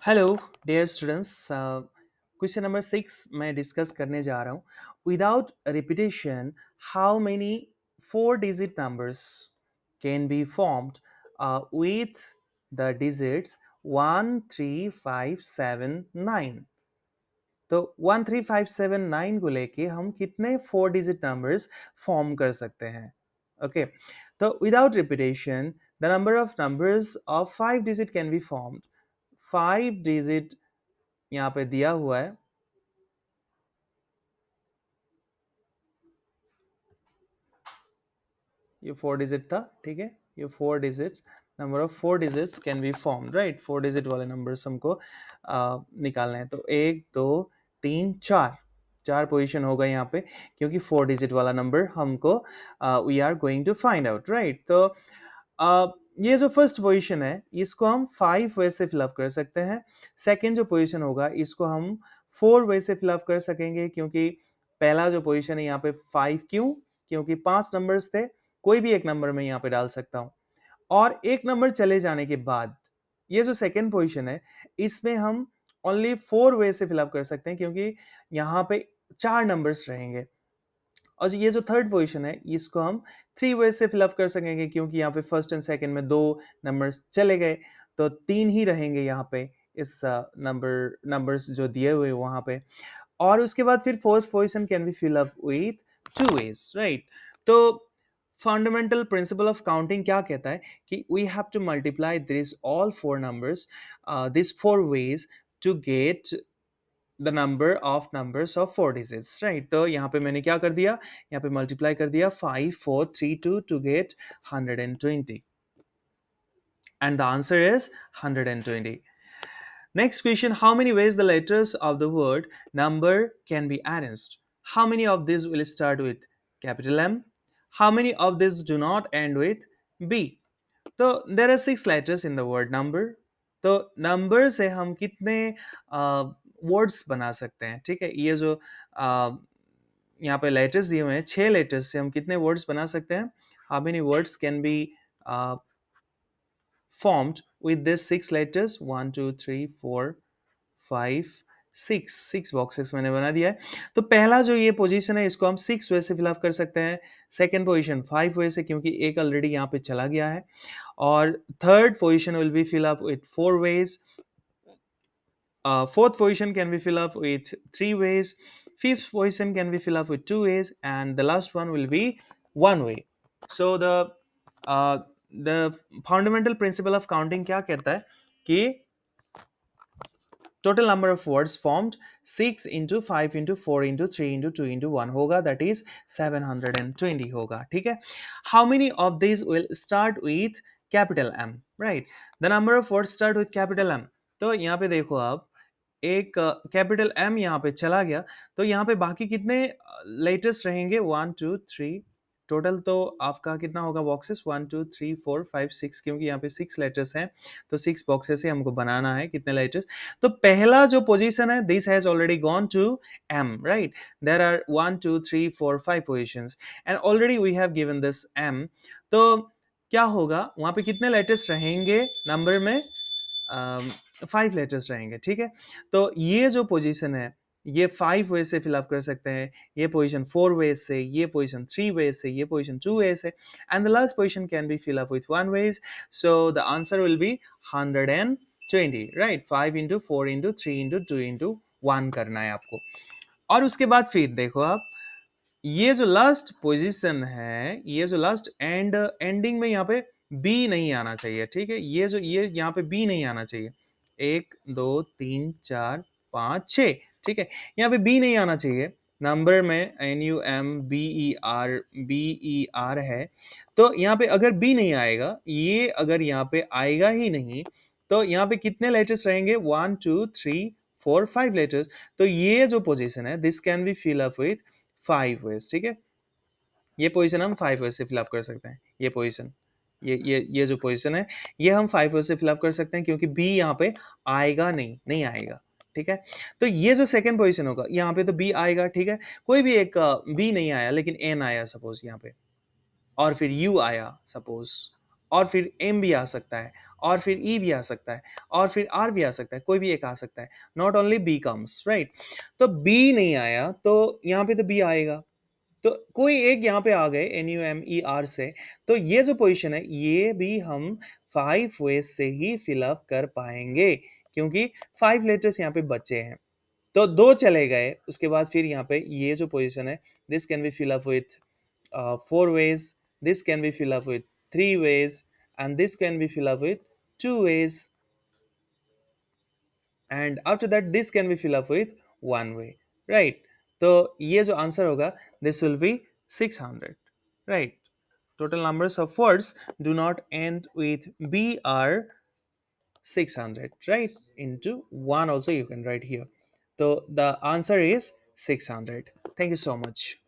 Hello dear students. Question number 6 मैं discuss करने जा रहा हूँ। Without repetition how many four digit numbers can be formed with the digits 1 3 5 7 9। तो 1 3 5 7 9 को लेके हम कितने फोर डिजिट नंबर्स फॉर्म कर सकते हैं? ओके, तो without repetition the number of numbers of 5 digit can be formed. 5 digit यहाँ पे दिया हुआ है। ये 4 डिजिट था, ठीक है। ये 4 digits, number of 4 digits can be form, right. 4 digit वाले नंबर्स हमको निकालने हैं। तो 1 2 3 4 चार पोजीशन होगा यहाँ पे, क्योंकि 4 डिजिट वाला नंबर हमको we are going to find out, right. तो ये जो फर्स्ट पोजीशन है इसको हम 5 वे से फिलअप कर सकते हैं। सेकेंड जो पोजीशन होगा इसको हम 4 वे से फिलअप कर सकेंगे, क्योंकि पहला जो पोजीशन है यहाँ पे 5, क्यों? क्योंकि 5 नंबर्स थे, कोई भी एक नंबर मैं यहाँ पे डाल सकता हूँ। और एक नंबर चले जाने के बाद ये जो सेकेंड पोजीशन है इसमें हम ओनली 4 वे से फिलअप कर सकते हैं, क्योंकि यहाँ पे 4 नंबर्स रहेंगे। और ये जो थर्ड पोजीशन है इसको हम 3 वे से फिलअप कर सकेंगे, क्योंकि यहाँ पे फर्स्ट एंड सेकेंड में 2 नंबर्स चले गए, तो 3 ही रहेंगे यहाँ पे इस नंबर्स जो दिए हुए वहां पे। और उसके बाद फिर fourth position can be fill up with 2 ways, right. तो फंडामेंटल प्रिंसिपल ऑफ काउंटिंग क्या कहता है कि we have to multiply this all 4 numbers, this 4 ways to get the number of numbers of 4 digits, right. तो यहाँ पे मैंने क्या कर दिया, यहाँ पे मल्टीप्लाई कर दिया 5 4 3 2 to get 120, and the answer is 120। Next question, how many ways the letters of the word number can be arranged? How many of these will start with capital M? How many of these do not end with B? तो there are 6 letters in the word number. तो number से हम कितने words बना सकते हैं? ठीक है, ये जो यहाँ पे लेटर्स दिए हुए हैं, 6 लेटर्स से हम कितने वर्ड्स बना सकते हैं? How many words can be formed with these 6 letters? 1 2 3 4 5 6 boxes मैंने बना दिया है। तो पहला जो ये पोजीशन है इसको हम 6 वे से फिलअप कर सकते हैं। सेकेंड पोजीशन 5 वे से, क्योंकि एक ऑलरेडी यहाँ पे चला गया है। और third position will be fill up with 4 ways। Fourth position can be filled up with 3 ways. Fifth position can be filled up with 2 ways, and the last one will be 1 way. So the fundamental principle of counting क्या कहता है कि total number of words formed 6 into 5 into 4 into 3 into 2 into 1 होगा, that is 720 होगा, ठीक है। How many of these will start with capital M, right? The number of words start with capital M. तो यहाँ पे देखो आप, एक कैपिटल एम यहाँ पे चला गया, तो यहाँ पे बाकी कितने लेटर्स रहेंगे? 1 2 3, टोटल तो आपका कितना होगा बॉक्सेस? 1 2 3 4 5 6, क्योंकि यहाँ पे 6 लेटर्स हैं, तो 6 बॉक्सेस ही हमको बनाना है। कितने लेटर्स? तो पहला जो पोजीशन है, this has already gone to M, right. There are 1 2 3 4 5 positions and already we have given this M. तो क्या होगा, वहां पे कितने लेटर्स रहेंगे नंबर में? 5 लेटर्स रहेंगे, ठीक है। तो ये जो पोजीशन है ये 5 वे से फिलअप कर सकते हैं, ये पोजीशन 4 वे से, ये पोजीशन 3 वे से, ये पोजीशन 2 वे से, and the last position can be fill up with 1 ways। So the answer will be 120, right. 5 into 4 into 3 into 2 into 1 करना है आपको। और उसके बाद फिर देखो आप, ये जो लास्ट पोजीशन है, ये जो लास्ट एंडिंग में यहाँ पे बी नहीं आना चाहिए, ठीक है। ये यहाँ पे बी नहीं आना चाहिए। 1 2 3 4 5 6, ठीक है। यहाँ पे बी नहीं आना चाहिए। नंबर में NUMBER है, तो यहाँ पे अगर बी नहीं आएगा, ये अगर यहाँ पे आएगा ही नहीं, तो यहाँ पे कितने लेटर्स रहेंगे? 1 2 3 4 5 लेटर्स। तो ये जो पोजीशन है, this can be fill up with 5 ways, ठीक है। ये पोजीशन हम 5 ways से फिलअप कर सकते हैं। ये पोजीशन, ये जो पोजीशन है ये हम 5 ways से फिलअप कर सकते हैं, क्योंकि बी यहाँ पे आएगा नहीं आएगा, ठीक है। तो ये जो सेकंड पोजीशन होगा, यहाँ पे तो बी आएगा, ठीक है। कोई भी एक बी नहीं आया, लेकिन एन आया सपोज यहाँ पे, और फिर यू आया सपोज, और फिर एम भी आ सकता है, और फिर ई भी आ सकता है, और फिर आर भी आ सकता है, कोई भी एक आ सकता है, not only B comes, right. तो बी नहीं आया तो यहाँ पे तो बी आएगा, तो कोई एक यहाँ पे आ गए NUMER से, तो ये जो पोजीशन है ये भी हम 5 ways से ही फिलअप कर पाएंगे, क्योंकि 5 लेटर्स यहाँ पे बचे हैं। तो दो चले गए, उसके बाद फिर यहाँ पे ये जो पोजीशन है, this can be fill up with 4 ways, this can be fill up with 3 ways, and this can be fill up with 2 ways, and after that this can be fill up with 1 way, right. तो ये जो answer होगा, this will be 600, right. Total numbers of words do not end with B are 600, right? Into 1 also you can write here. So the answer is 600. Thank you so much.